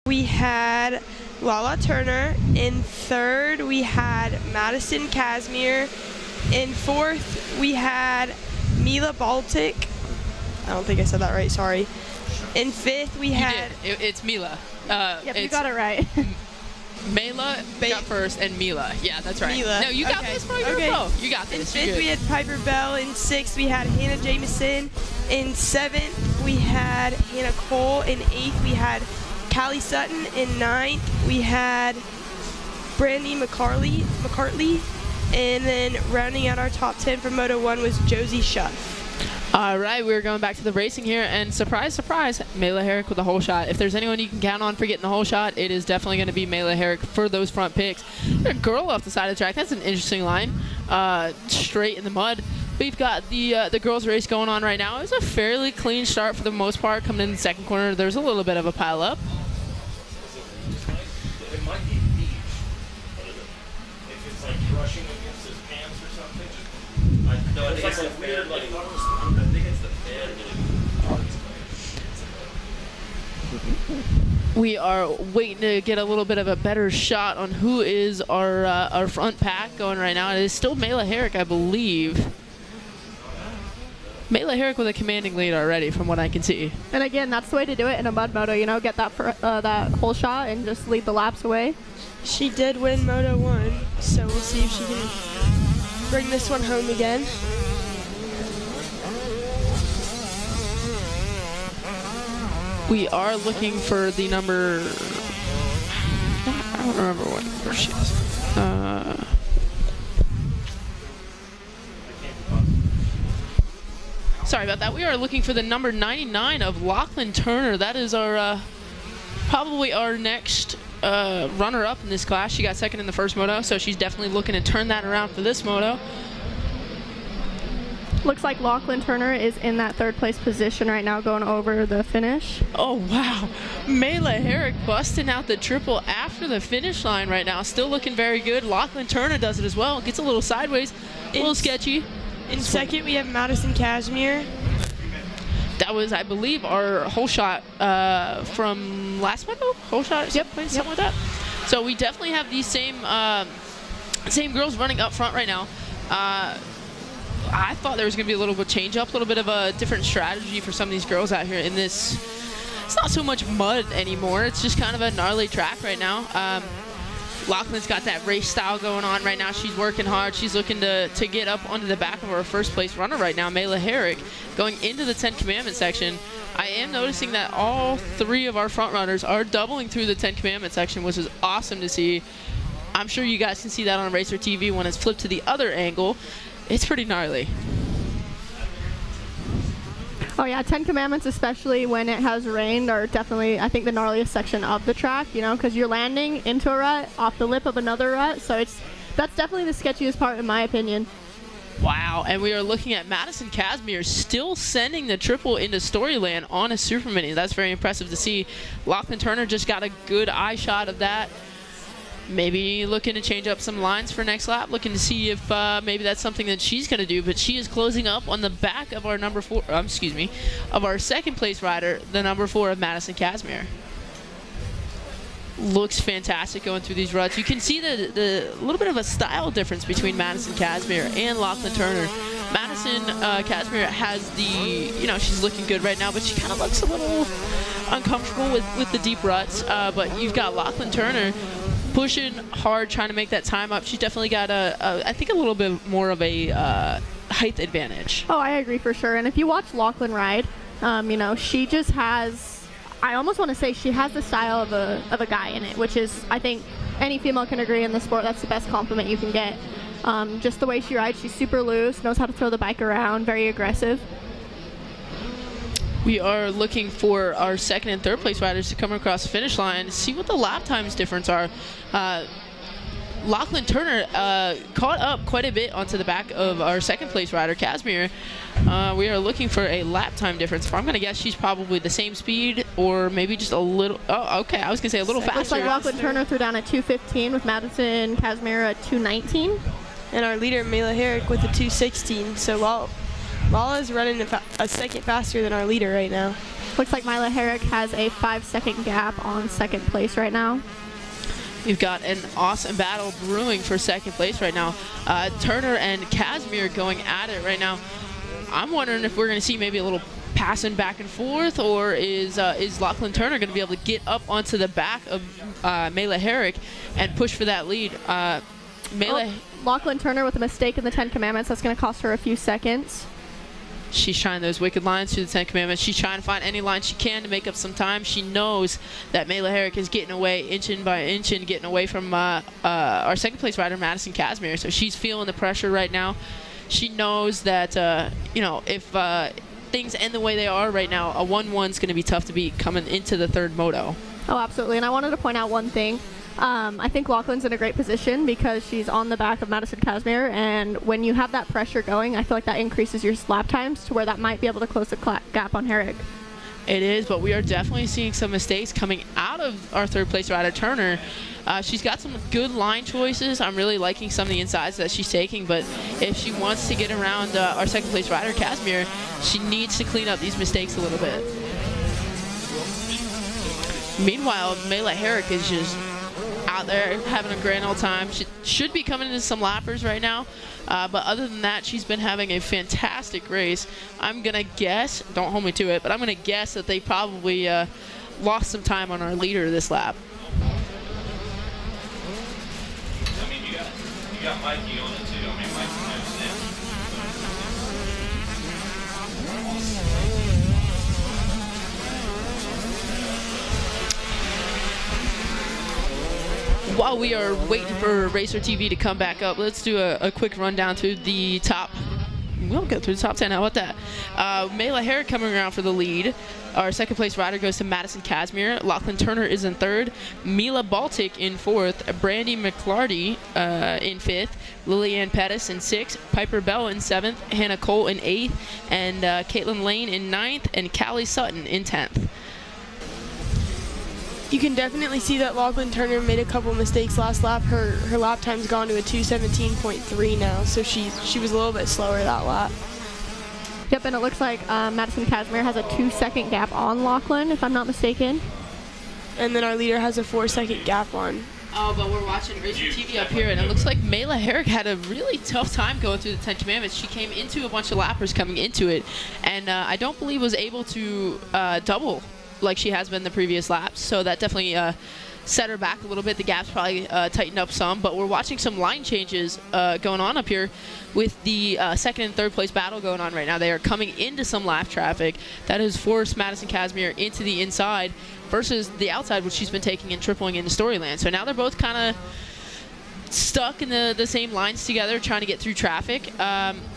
we had Lala Turner. In third, we had Madison Casimir. In fourth, we had Mila Baltic. I don't think I said that right, sorry. In fifth, we had... It's Mila. Yep, you got it right. Mela got first, and Mila. Yeah, that's right. Mila. No, you got this, bro. You're a pro. You got this. In fifth, we had Piper Bell. In sixth, we had Hannah Jameson. In seventh, we had Hannah Cole. In eighth, we had Callie Sutton. In ninth, we had Brandy McCartley. And then rounding out our top 10 for Moto 1 was Josie Schuff. All right, we're going back to the racing here, and surprise, surprise, Mela Herrick with the whole shot. If there's anyone you can count on for getting the whole shot, it is definitely going to be Mela Herrick for those front picks. A girl off the side of the track. That's an interesting line. Straight in the mud. We've got the girls' race going on right now. It was a fairly clean start for the most part. Coming in the second corner, there's a little bit of a pile up. It might be beach, but if it's like brushing against his pants or something, I think it's the fan. I think it's the fan. We are waiting to get a little bit of a better shot on who is our front pack going right now. It is still Mela Herrick, I believe. Mela Herrick with a commanding lead already, from what I can see. And again, that's the way to do it in a mud moto. You know, get that that whole shot and just lead the laps away. She did win Moto 1, so we'll see if she can bring this one home again. We are looking for the number... I don't remember where she is. Sorry about that. We are looking for the number 99 of Lachlan Turner. That is our probably our next runner-up in this class. She got second in the first moto, so she's definitely looking to turn that around for this moto. Looks like Lachlan Turner is in that third place position right now, going over the finish. Oh, wow. Mela Herrick busting out the triple after the finish line right now. Still looking very good. Lachlan Turner does it as well. Gets a little sideways, a little sketchy. In second, we have Madison Casimir. That was, I believe, our whole shot from last moto? Whole shot? Yep. Something like that. So we definitely have these same girls running up front right now. I thought there was going to be a little bit of change up, a little bit of a different strategy for some of these girls out here in this. It's not so much mud anymore. It's just kind of a gnarly track right now. Lachlan's got that race style going on right now. She's working hard. She's looking to get up onto the back of our first place runner right now, Mela Herrick, going into the 10 Commandment section. I am noticing that all three of our front runners are doubling through the 10 Commandment section, which is awesome to see. I'm sure you guys can see that on Racer TV when it's flipped to the other angle. It's pretty gnarly. Oh yeah, 10 Commandments, especially when it has rained, are definitely, I think, the gnarliest section of the track, you know, because you're landing into a rut, off the lip of another rut, so that's definitely the sketchiest part in my opinion. Wow, and we are looking at Madison Casimir still sending the triple into Storyland on a Super Mini. That's very impressive to see. Lachlan Turner just got a good eye shot of that. Maybe looking to change up some lines for next lap, looking to see if maybe that's something that she's going to do. But she is closing up on the back of our of our second place rider, the number 4 of Madison Casimir. Looks fantastic going through these ruts. You can see the little bit of a style difference between Madison Casimir and Lachlan Turner. Madison Casimir has she's looking good right now, but she kind of looks a little uncomfortable with the deep ruts. But you've got Lachlan Turner pushing hard, trying to make that time up. She's definitely got I think a little bit more of a height advantage. Oh, I agree for sure. And if you watch Lachlan ride, she just has, I almost want to say she has the style of a guy in it, which is, I think any female can agree in the sport, that's the best compliment you can get. Just the way she rides, she's super loose, knows how to throw the bike around, very aggressive. We are looking for our second and third place riders to come across the finish line, see what the lap times difference are. Lachlan Turner caught up quite a bit onto the back of our second place rider, Casimir. We are looking for a lap time difference. I'm going to guess she's probably the same speed or maybe just a little, I was going to say a little faster. Looks like Lachlan Turner threw down at 2:15 with Madison Casimir at 2:19. And our leader, Mela Herrick, with a 2:16. So Lala's running a second faster than our leader right now. Looks like Mila Herrick has a 5-second gap on second place right now. We've got an awesome battle brewing for second place right now. Turner and Casimir going at it right now. I'm wondering if we're going to see maybe a little passing back and forth, or is Lachlan Turner going to be able to get up onto the back of Mila Herrick and push for that lead? Lachlan Turner with a mistake in the 10 Commandments. That's going to cost her a few seconds. She's trying those wicked lines through the 10 Commandments. She's trying to find any line she can to make up some time. She knows that Mila Herrick is getting away inch by inch and getting away from our second place rider, Madison Casimir. So she's feeling the pressure right now. She knows that, if things end the way they are right now, a 1-1 is going to be tough to beat coming into the third moto. Oh, absolutely. And I wanted to point out one thing. I think Lachlan's in a great position because she's on the back of Madison Casimir, and when you have that pressure going, I feel like that increases your lap times to where that might be able to close the gap on Herrick. It is, but we are definitely seeing some mistakes coming out of our third place rider, Turner. She's got some good line choices. I'm really liking some of the insides that she's taking, but if she wants to get around our second place rider, Casimir, she needs to clean up these mistakes a little bit. Meanwhile, Mila Herrick is just out there having a grand old time. She should be coming into some lappers right now, but other than that, she's been having a fantastic race. I'm gonna guess, don't hold me to it, but I'm gonna guess that they probably lost some time on our leader this lap. I mean, you got Mikey on it too. I mean, Mikey knows that. While we are waiting for Racer TV to come back up, let's do a quick rundown through the top. We'll go through the top 10. How about that? Mila Herrick coming around for the lead. Our second place rider goes to Madison Casimir. Lachlan Turner is in third. Mila Baltic in fourth. Brandy McClarty in fifth. Lillian Pettis in sixth. Piper Bell in seventh. Hannah Cole in eighth. And Caitlin Lane in ninth. And Callie Sutton in 10th. You can definitely see that Lachlan Turner made a couple mistakes last lap. Her lap time's gone to a 2:17.3 now, so she was a little bit slower that lap. Yep, and it looks like Madison Casimir has a 2-second gap on Lachlan, if I'm not mistaken. And then our leader has a 4-second gap on. Oh, but we're watching Racer TV up here, and it looks like Mila Herrick had a really tough time going through the 10 Commandments. She came into a bunch of lappers coming into it, and I don't believe was able to double like she has been the previous laps, so that definitely set her back a little bit. The gap's probably tightened up some, but we're watching some line changes going on up here with the second and third place battle going on right now. They are coming into some lap traffic that has forced Madison Casimir into the inside versus the outside, which she's been taking and tripling into Storyland. So now they're both kind of stuck in the same lines together trying to get through traffic.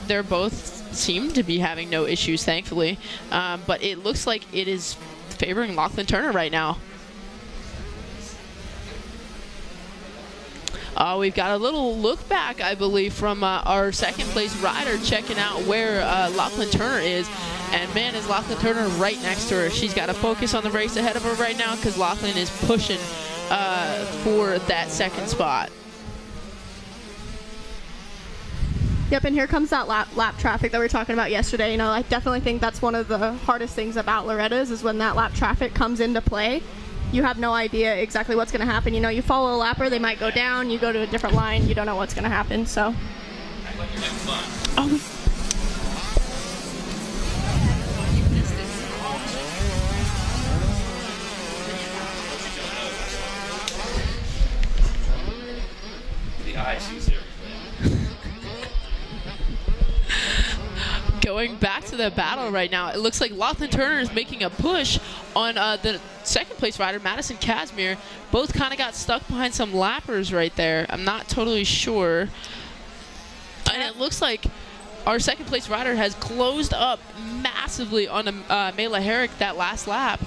They're both seem to be having no issues, thankfully, but it looks like it is favoring Lachlan Turner right now. We've got a little look back, I believe, from our second place rider checking out where Lachlan Turner is. And man, is Lachlan Turner right next to her. She's got to focus on the race ahead of her right now because Lachlan is pushing for that second spot. Yep, and here comes that lap traffic that we were talking about yesterday. You know, I definitely think that's one of the hardest things about Loretta's is when that lap traffic comes into play. You have no idea exactly what's going to happen. You know, you follow a lapper, they might go down, you go to a different line, you don't know what's going to happen, so. Oh. The eye sees everything. Going back to the battle right now, it looks like Lachlan Turner is making a push on the second place rider, Madison Casimir. Both kind of got stuck behind some lappers right there. I'm not totally sure. And it looks like our second place rider has closed up massively on Mila Herrick that last lap.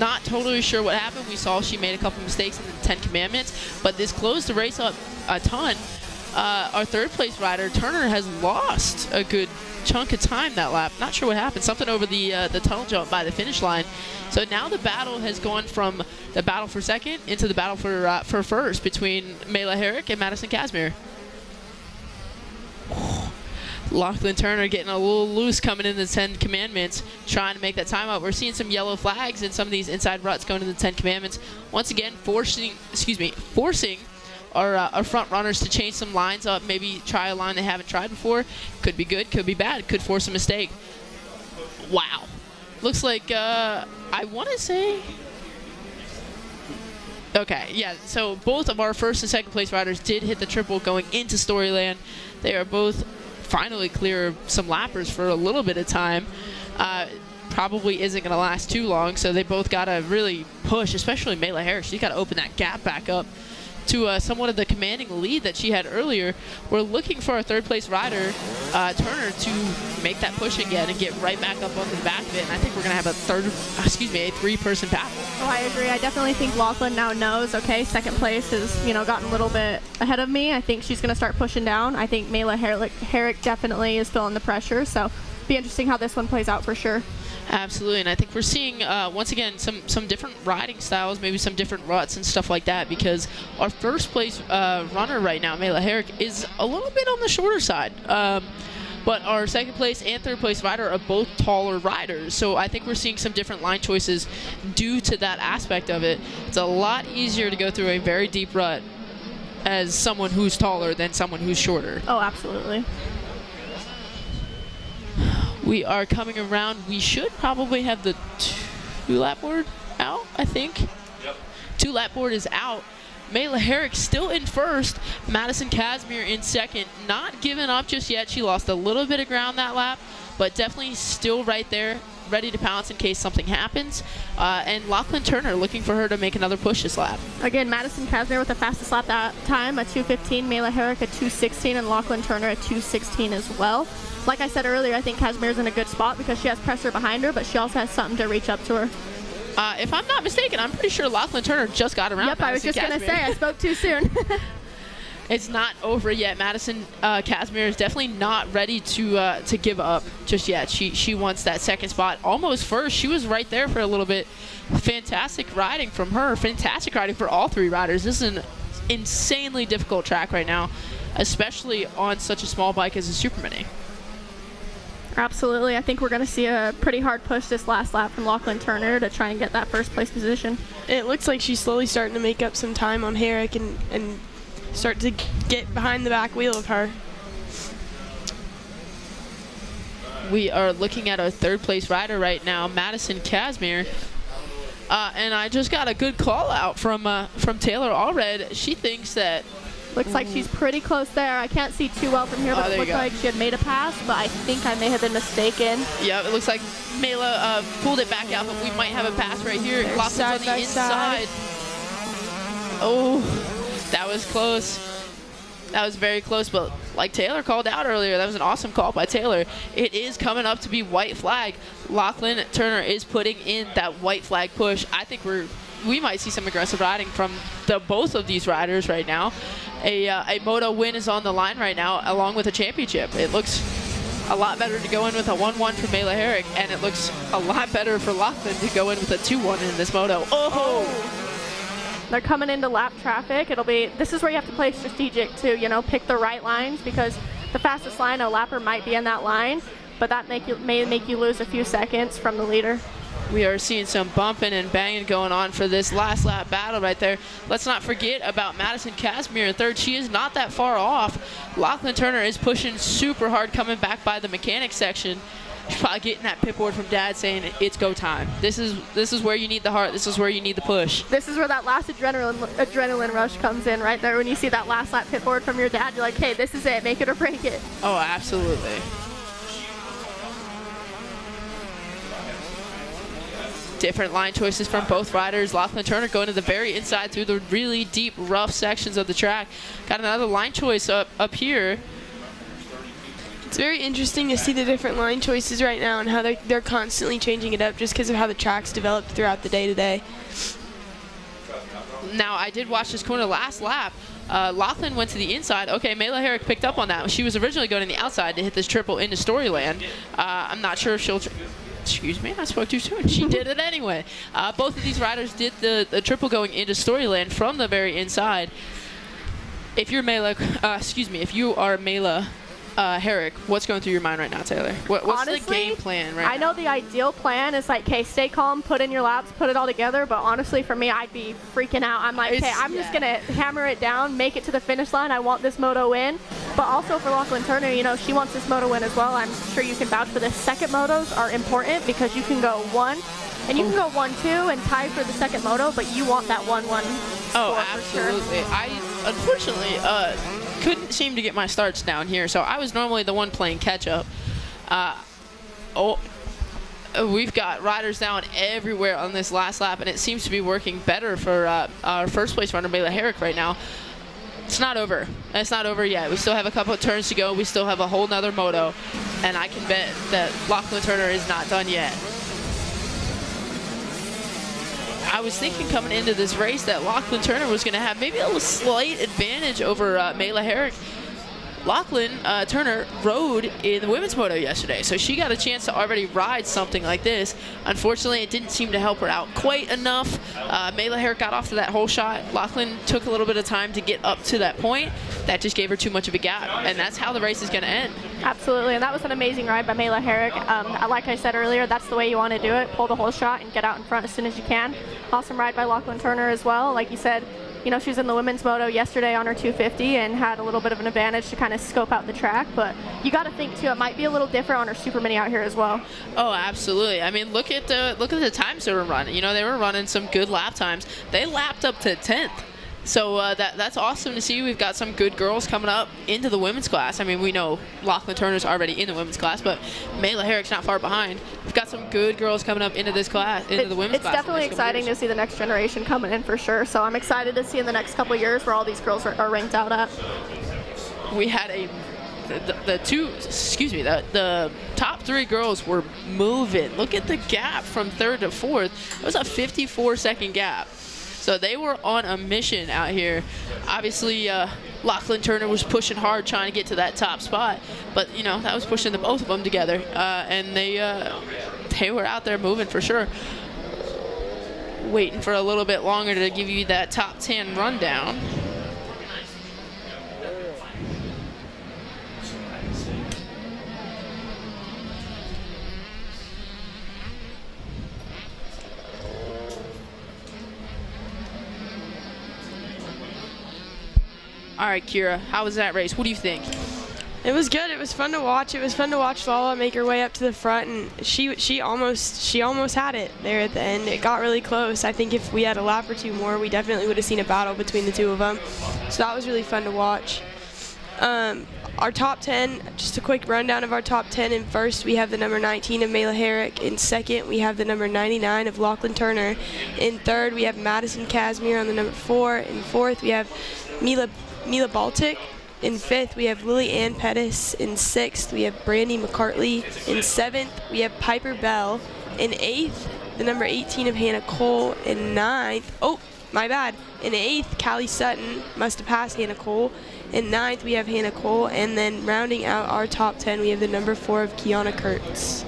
Not totally sure what happened. We saw she made a couple mistakes in the 10 Commandments, but this closed the race up a ton. Our third place rider, Turner, has lost a good chunk of time that lap. Not sure what happened. Something over the tunnel jump by the finish line. So now the battle has gone from the battle for second into the battle for first between Mila Herrick and Madison Casimir. Lachlan Turner getting a little loose coming in the 10 Commandments, trying to make that time up. We're seeing some yellow flags in some of these inside ruts going to the 10 Commandments. Once again, forcing our front runners to change some lines up, maybe try a line they haven't tried before. Could be good, could be bad, could force a mistake. Wow. Looks like, I want to say... Okay, yeah, so both of our first and second place riders did hit the triple going into Storyland. They are both finally clear of some lappers for a little bit of time. Probably isn't going to last too long, so they both got to really push, especially Mayla Harris. She's got to open that gap back up to somewhat of the commanding lead that she had earlier. We're looking for our third place rider, Turner, to make that push again and get right back up onto the back of it. And I think we're going to have a three-person battle. Oh, I agree. I definitely think Lachlan now knows, okay, second place has, gotten a little bit ahead of me. I think she's going to start pushing down. I think Mayla Herrick definitely is feeling the pressure, so be interesting how this one plays out for sure. Absolutely, and I think we're seeing, once again, some different riding styles, maybe some different ruts and stuff like that, because our first place runner right now, Mayla Herrick, is a little bit on the shorter side. But our second place and third place rider are both taller riders, so I think we're seeing some different line choices due to that aspect of it. It's a lot easier to go through a very deep rut as someone who's taller than someone who's shorter. Oh, absolutely. We are coming around. We should probably have the 2-lap board out, I think. Yep. 2-lap board is out. Mayla Herrick still in first. Madison Casimir in second. Not giving up just yet. She lost a little bit of ground that lap, but definitely still right there, ready to pounce in case something happens. And Lachlan Turner looking for her to make another push this lap. Again, Madison Casimir with the fastest lap that time, a 2:15. Mayla Herrick a 2:16, and Lachlan Turner a 2:16 as well. Like I said earlier, I think Casimir's in a good spot because she has pressure behind her, but she also has something to reach up to her. If I'm not mistaken, I'm pretty sure Lachlan Turner just got around. Yep, Madison I was just going to Casimir. say, I spoke too soon. It's not over yet. Madison Casimir is definitely not ready to give up just yet. She wants that second spot, almost first. She was right there for a little bit. Fantastic riding from her. Fantastic riding for all three riders. This is an insanely difficult track right now, especially on such a small bike as a Super Mini. Absolutely. I think we're going to see a pretty hard push this last lap from Lachlan Turner to try and get that first place position. It looks like she's slowly starting to make up some time on Herrick and start to get behind the back wheel of her. We are looking at our third place rider right now, Madison Casimir. And I just got a good call out from Taylor Allred. She thinks that looks like she's pretty close there. I can't see too well from here, but it looked like she had made a pass, but I think I may have been mistaken. Yeah, it looks like Mayla pulled it back out, but we might have a pass right here. Lachlan's on the inside. Oh, that was close. That was very close, but like Taylor called out earlier, that was an awesome call by Taylor. It is coming up to be white flag. Lachlan Turner is putting in that white flag push. I think we might see some aggressive riding from both of these riders right now. A Moto win is on the line right now, along with a championship. It looks a lot better to go in with a 1-1 for Mayla Herrick, and it looks a lot better for Lachlan to go in with a 2-1 in this Moto. Oh! They're coming into lap traffic. This is where you have to play strategic to, pick the right lines, because the fastest line, a lapper might be in that line, but that may make you lose a few seconds from the leader. We are seeing some bumping and banging going on for this last lap battle right there. Let's not forget about Madison Casimir in third. She is not that far off. Lachlan Turner is pushing super hard coming back by the mechanics section. She's probably getting that pit board from Dad saying it's go time. This is where you need the heart. This is where you need the push. This is where that last adrenaline rush comes in right there. When you see that last lap pit board from your dad, you're like, hey, this is it. Make it or break it. Oh, absolutely. Different line choices from both riders. Lachlan Turner going to the very inside through the really deep, rough sections of the track. Got another line choice up here. It's very interesting to see the different line choices right now and how they're constantly changing it up just because of how the track's developed throughout the day today. Now, I did watch this corner last lap. Lachlan went to the inside. Okay, Mayla Herrick picked up on that. She was originally going to the outside to hit this triple into Storyland. I'm not sure if she'll... Excuse me, I spoke too soon. She did it anyway. Both of these riders did the triple going into Storyland from the very inside. If you're Mayla, if you are Mayla Herrick, what's going through your mind right now, Taylor? What's Honestly, the game plan right now? I know the ideal plan is like, okay, stay calm, put in your laps, put it all together. But honestly, for me, I'd be freaking out. I'm like, okay, I'm just gonna hammer it down, make it to the finish line. I want this moto win. But also for Lachlan Turner, you know, she wants this moto win as well. I'm sure you can vouch for this. Second motos are important because you can go 1, and you can go 1-2 and tie for the second moto, but you want that 1-1. Oh, absolutely. Sure. I unfortunately couldn't seem to get my starts down here, so I was normally the one playing catch up. We've got riders down everywhere on this last lap, and it seems to be working better for our first place runner, Mayla Herrick, right now. It's not over. It's not over yet. We still have a couple of turns to go. We still have a whole nother moto, and I can bet that Lachlan Turner is not done yet. I was thinking coming into this race that Lachlan Turner was going to have maybe a slight advantage over Mayla Herrick. Lachlan Turner rode in the women's moto yesterday, so she got a chance to already ride something like this. Unfortunately, it didn't seem to help her out quite enough. Mayla Herrick got off to that whole shot. Lachlan took a little bit of time to get up to that point. That just gave her too much of a gap, and that's how the race is going to end. Absolutely, and that was an amazing ride by Mayla Herrick. Like I said earlier, that's the way you want to do it. Pull the whole shot and get out in front as soon as you can. Awesome ride by Lachlan Turner as well. Like you said, you know, she was in the women's moto yesterday on her 250 and had a little bit of an advantage to kind of scope out the track. But you got to think too, it might be a little different on her super mini out here as well. Oh, absolutely. I mean, look at the times they were running. You know, they were running some good lap times. They lapped up to 10th. So that's awesome to see. We've got some good girls coming up into the women's class. I mean, we know Lachlan Turner's already in the women's class, but Mayla Herrick's not far behind. We've got some good girls coming up into this class, into the women's class. It's definitely exciting to see the next generation coming in for sure. So I'm excited to see in the next couple of years where all these girls are ranked out at. We had the top 3 girls were moving. Look at the gap from 3rd to 4th. It was a 54-second gap. So they were on a mission out here. Obviously, Lachlan Turner was pushing hard trying to get to that top spot. But, you know, that was pushing the both of them together. And they were out there moving for sure. Waiting for a little bit longer to give you that top 10 rundown. All right, Kira, how was that race? What do you think? It was good. It was fun to watch. It was fun to watch Lala make her way up to the front, and she almost had it there at the end. It got really close. I think if we had a lap or two more, we definitely would have seen a battle between the two of them. So that was really fun to watch. Our top 10, just a quick rundown of our top 10. In first, we have the number 19 of Mayla Herrick. In second, we have the number 99 of Lachlan Turner. In third, we have Madison Casimir on the number 4. In fourth, we have Mila Baltic. In fifth, we have Lily Ann Pettis. In sixth, we have Brandy McCartley. In seventh, we have Piper Bell. In eighth, the number 18 of Hannah Cole. In ninth, in eighth, Callie Sutton must have passed Hannah Cole. In ninth, we have Hannah Cole. And then rounding out our top 10, we have the number 4 of Kiana Kurtz.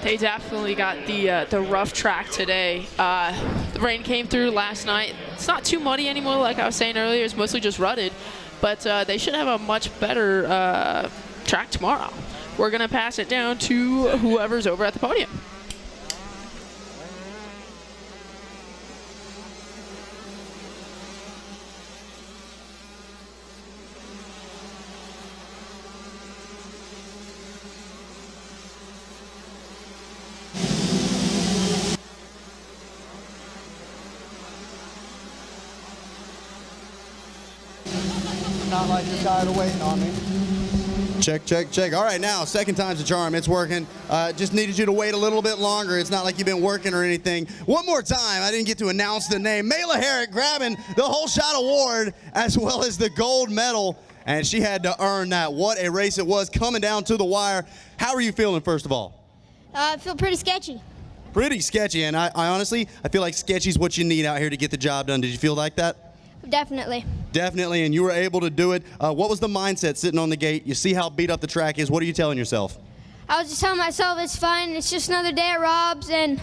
They definitely got the rough track today. The rain came through last night. It's not too muddy anymore, like I was saying earlier. It's mostly just rutted. But they should have a much better track tomorrow. We're going to pass it down to whoever's over at the podium. Not like you're tired of waiting on me. Check, check, check. All right, now, second time's the charm. It's working. Just needed you to wait a little bit longer. It's not like you've been working or anything. One more time, I didn't get to announce the name. Mayla Herrick grabbing the Whole Shot Award as well as the gold medal, and she had to earn that. What a race it was, coming down to the wire. How are you feeling, first of all? I feel pretty sketchy. Pretty sketchy, and I honestly, I feel like sketchy is what you need out here to get the job done. Did you feel like that? Definitely. Definitely, and you were able to do it. What was the mindset sitting on the gate? You see how beat up the track is. What are you telling yourself? I was just telling myself it's fine. It's just another day at Rob's, and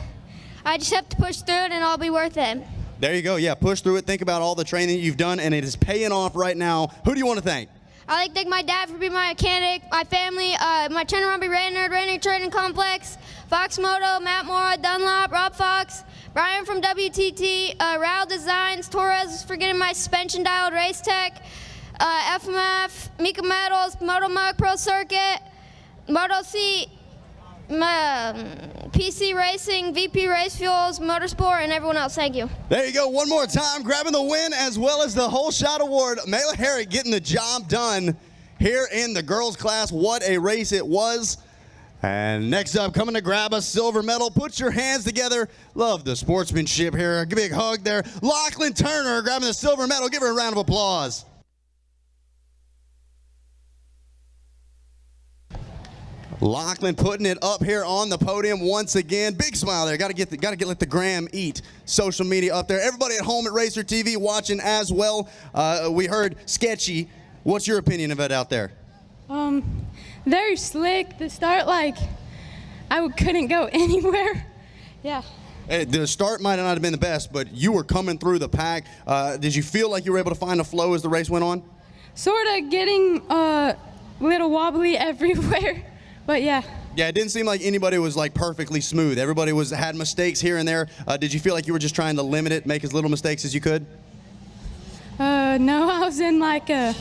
I just have to push through it, and I'll be worth it. There you go. Yeah, push through it. Think about all the training you've done, and it is paying off right now. Who do you want to thank? I'd like to thank my dad for being my mechanic, my family, my Chenarambe Rainer Training Complex, Fox Moto, Matt Mora, Dunlop, Rob Fox, Brian from WTT, Raul Designs, Torres for getting my suspension dialed race tech, FMF, Mika Metals, Moto Mug Pro Circuit, Moto C, PC Racing, VP Race Fuels, Motorsport, and everyone else. Thank you. There you go, one more time, grabbing the win as well as the whole shot award. Mela Herrick getting the job done here in the girls class. What a race it was. And next up, coming to grab a silver medal, put your hands together. Love the sportsmanship here. Give me a hug there. Lachlan Turner grabbing the silver medal. Give her a round of applause. Lachlan putting it up here on the podium once again. Big smile there. Got to let the gram eat. Social media up there. Everybody at home at Racer TV watching as well. We heard Sketchy. What's your opinion of it out there? Very slick. The start, like, I couldn't go anywhere. Yeah. The start might not have been the best, but you were coming through the pack. Did you feel like you were able to find a flow as the race went on? Sort of getting a little wobbly everywhere. But yeah. Yeah, it didn't seem like anybody was like perfectly smooth. Everybody had mistakes here and there. Did you feel like you were just trying to limit it, make as little mistakes as you could? No, I was in like I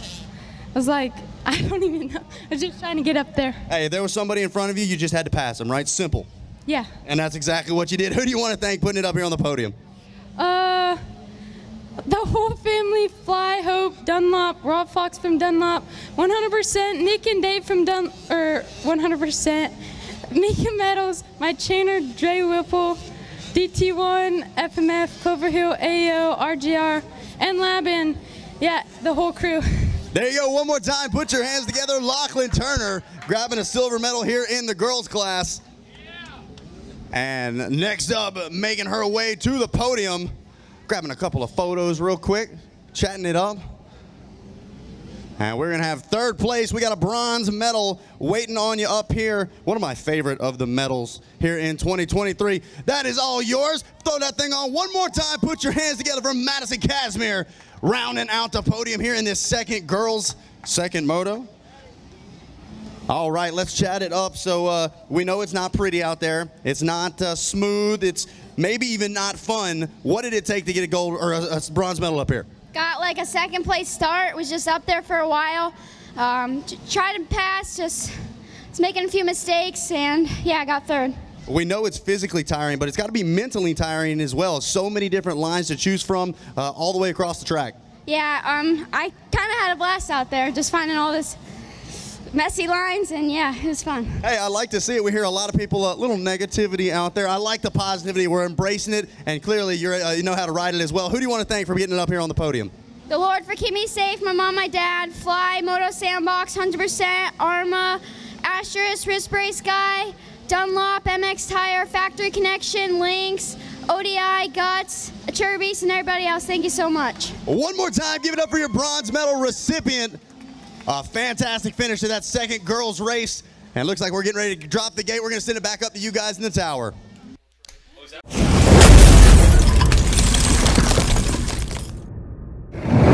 don't even know. I was just trying to get up there. Hey, if there was somebody in front of you, you just had to pass them, right? Simple. Yeah. And that's exactly what you did. Who do you want to thank putting it up here on the podium? The whole family, Fly, Hope, Dunlop, Rob Fox from Dunlop, 100%, Nick and Dave from 100%, Mika Metals, my trainer, Dre Whipple, DT1, FMF, Clover Hill, AO, RGR, and Lab, and yeah, the whole crew. There you go, one more time, put your hands together. Lachlan Turner grabbing a silver medal here in the girls class. And next up, making her way to the podium, grabbing a couple of photos real quick, chatting it up. And we're gonna have third place. We got a bronze medal waiting on you up here. One of my favorite of the medals here in 2023. That is all yours. Throw that thing on one more time. Put your hands together for Madison Casimir, rounding out the podium here in this second moto. All right, let's chat it up. So we know it's not pretty out there. It's not smooth. It's maybe even not fun. What did it take to get a gold or a bronze medal up here? Got like a second place start, was just up there for a while. Tried to pass, just was making a few mistakes, and yeah, I got third. We know it's physically tiring, but it's got to be mentally tiring as well. So many different lines to choose from all the way across the track. Yeah, I kind of had a blast out there, just finding all this messy lines, and yeah, it was fun. Hey, I like to see it. We hear a lot of people, a little negativity out there. I like the positivity. We're embracing it, and clearly you know how to ride it as well. Who do you want to thank for getting it up here on the podium? The Lord for keeping me safe, my mom, my dad, Fly, Moto Sandbox, 100%, Arma, Asterisk, Wrist Brace Guy, Dunlop, MX Tire, Factory Connection, Lynx, ODI, Guts, Cherry Beast, and everybody else. Thank you so much. One more time, give it up for your bronze medal recipient. A fantastic finish to that second girls race. And it looks like we're getting ready to drop the gate. We're going to send it back up to you guys in the tower.